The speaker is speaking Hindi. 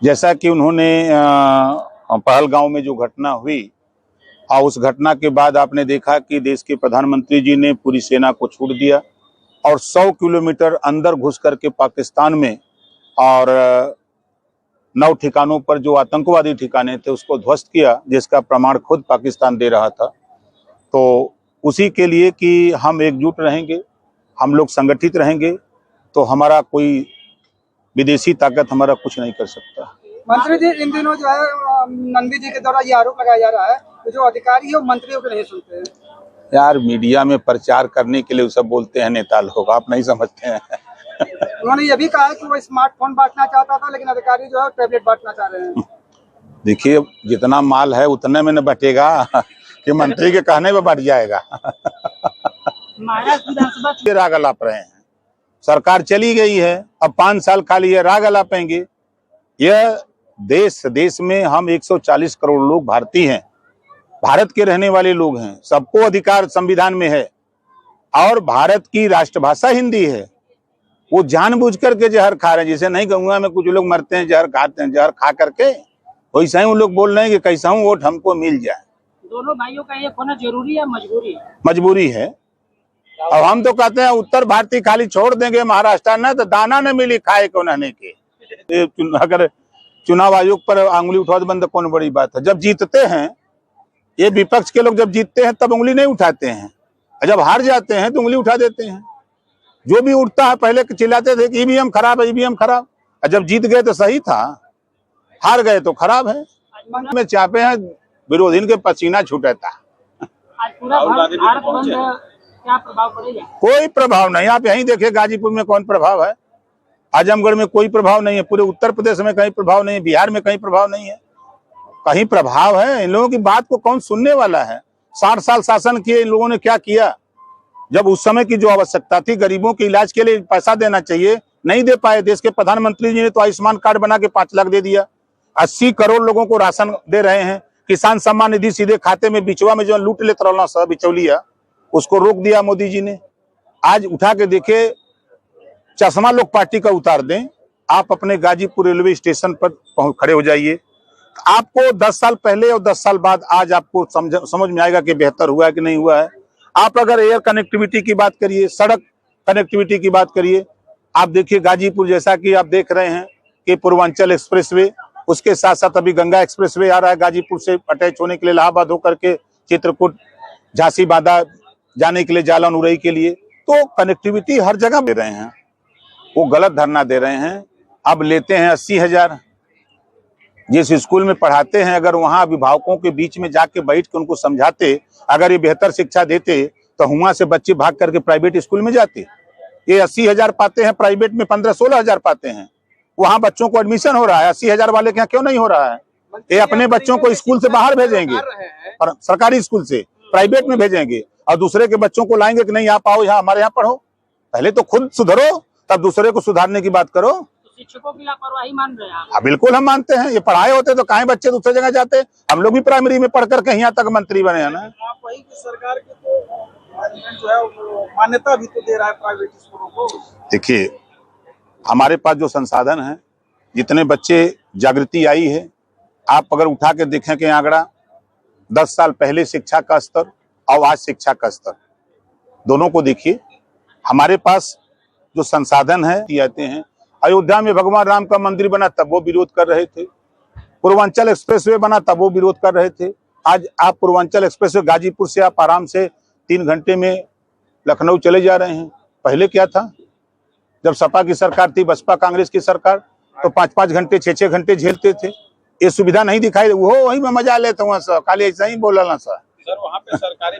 जैसा कि उन्होंने पहलगांव में जो घटना हुई और उस घटना के बाद आपने देखा कि देश के प्रधानमंत्री जी ने पूरी सेना को छोड़ दिया और 100 किलोमीटर अंदर घुस करके पाकिस्तान में और 9 ठिकानों पर जो आतंकवादी ठिकाने थे उसको ध्वस्त किया, जिसका प्रमाण खुद पाकिस्तान दे रहा था। तो उसी के लिए कि हम एकजुट रहेंगे, हम लोग संगठित रहेंगे, तो हमारा कोई विदेशी ताकत हमारा कुछ नहीं कर सकता। मंत्री जी, इन दिनों जो है नंदी जी के द्वारा ये आरोप लगाया जा रहा है कि जो अधिकारी है वो मंत्रियों के नहीं सुनते हैं। यार, मीडिया में प्रचार करने के लिए सब बोलते हैं नेता लोग, आप नहीं समझते हैं। उन्होंने ये भी कहा कि वो स्मार्टफोन बांटना चाहता था, लेकिन अधिकारी जो है टैबलेट बांटना चाह रहे हैं। देखिए, जितना माल है उतने में न बटेगा कि मंत्री के कहने में बढ़ जाएगा। ये राग अलाप रहे हैं, सरकार चली गई है, अब 5 साल खाली ये राग अलापेंगे। यह देश में हम 140 करोड़ लोग भारतीय हैं, भारत के रहने वाले लोग हैं, सबको अधिकार संविधान में है और भारत की राष्ट्रभाषा हिंदी है। वो जानबूझ करके जहर खा रहे हैं, जैसे नहीं गंगा में कुछ लोग मरते हैं, जहर खाते हैं, जहर खा करके वैसे ही उन लोग बोल रहे हैं कि कैसा हूँ वोट हमको मिल जाए। दोनों भाइयों का एक होना जरूरी है, मजबूरी है? मजबूरी है। अब हम तो कहते हैं उत्तर भारतीय खाली छोड़ देंगे, महाराष्ट्र न, तो दाना न मिली खाए को नहाने के। अगर चुनाव आयोग पर आंगुली उठा दे बंद, कौन बड़ी बात है। जब जीतते हैं ये विपक्ष के लोग, जब जीतते हैं तब उंगली नहीं उठाते हैं, और जब हार जाते हैं तो उंगली उठा देते हैं। जो भी उठता है पहले चिल्लाते थे कि ईवीएम खराब है, ईवीएम खराब, और जब जीत गए तो सही था, हार गए तो खराब है। में चापे हैं, विरोधी के पसीना छूटा था। आज पूरा भारत बंद, क्या प्रभाव पड़ेगा? कोई प्रभाव नहीं। आप यहीं देखिए, गाजीपुर में कौन प्रभाव है, आजमगढ़ में कोई प्रभाव नहीं है, पूरे उत्तर प्रदेश में कहीं प्रभाव नहीं है, बिहार में कहीं प्रभाव नहीं है, कहीं प्रभाव है। इन लोगों की बात को कौन सुनने वाला है। 60 साल शासन किए इन लोगों ने, क्या किया? जब उस समय की जो आवश्यकता थी, गरीबों के इलाज के लिए पैसा देना चाहिए, नहीं दे पाए। देश के प्रधानमंत्री जी ने तो आयुष्मान कार्ड बना के 5 लाख दे दिया, 80 करोड़ लोगों को राशन दे रहे हैं। किसान सम्मान निधि सीधे खाते में, बिचवा में जो लूट लेते रहना सब बिचौलिया, उसको रोक दिया मोदी जी ने। आज उठा के देखे, चश्मा लोग पार्टी का उतार दें। आप अपने गाजीपुर रेलवे स्टेशन पर खड़े हो जाइए, आपको 10 साल पहले और 10 साल बाद आज आपको समझ में आएगा कि बेहतर हुआ है कि नहीं हुआ है। आप अगर एयर कनेक्टिविटी की बात करिए, सड़क कनेक्टिविटी की बात करिए, आप देखिए गाजीपुर, जैसा कि आप देख रहे हैं कि पूर्वांचल एक्सप्रेसवे, उसके साथ साथ अभी गंगा एक्सप्रेसवे आ रहा है गाजीपुर से अटैच होने के लिए, इलाहाबाद होकर के चित्रकूट, झांसी बांधा जाने के लिए, जालौन उरई के लिए। तो कनेक्टिविटी हर जगह दे रहे हैं, वो गलत धरना दे रहे हैं। अब लेते हैं 80,000। जिस स्कूल में पढ़ाते हैं, अगर वहां अभिभावकों के बीच में जाके बैठ के उनको समझाते, अगर ये बेहतर शिक्षा देते, तो वहां से बच्चे भाग करके प्राइवेट स्कूल में जाते। ये 80,000 पाते हैं, प्राइवेट में 15-16 पाते हैं, वहां बच्चों को एडमिशन हो रहा है। 80,000 वाले के यहाँ क्यों नहीं हो रहा है? ये अपने बच्चों को स्कूल से बाहर भेजेंगे, और सरकारी स्कूल से प्राइवेट में भेजेंगे, और दूसरे के बच्चों को लाएंगे कि नहीं आप आओ यहाँ, हमारे यहाँ पढ़ो। पहले तो खुद सुधरो, तब दूसरे को सुधारने की बात करो। शिक्षकों की लापरवाही मान रहे हैं आप? बिल्कुल हम मानते हैं। ये पढ़ाए होते तो काहे बच्चे दूसरे जगह जाते? हम लोग भी प्राइमरी में पढ़ करके यहाँ तक मंत्री बने हैं ना। आप वही की सरकार की तो जो है मान्यता भी तो दे रहा है प्राइवेट स्कूलों को। देखिए, हमारे पास जो संसाधन है, जितने बच्चे जागृति आई है, आप अगर उठा के देखें कि आंकड़ा 10 साल पहले शिक्षा का स्तर और आज शिक्षा का स्तर, दोनों को देखिए। हमारे पास जो संसाधन है आते हैं। अयोध्या में भगवान राम का मंदिर बना तब वो विरोध कर रहे थे, पूर्वांचल एक्सप्रेसवे बना तब वो विरोध कर रहे थे। आज आप पूर्वांचल एक्सप्रेसवे गाजीपुर से आप आराम से 3 घंटे में लखनऊ चले जा रहे हैं। पहले क्या था? जब सपा की सरकार थी, बसपा कांग्रेस की सरकार, तो 5-5 घंटे 6-6 घंटे झेलते थे। ये सुविधा नहीं दिखाई, वो वही में मजा लेते वहां से, खाली ऐसा ही बोला ना सर। वहाँ पे सरकारी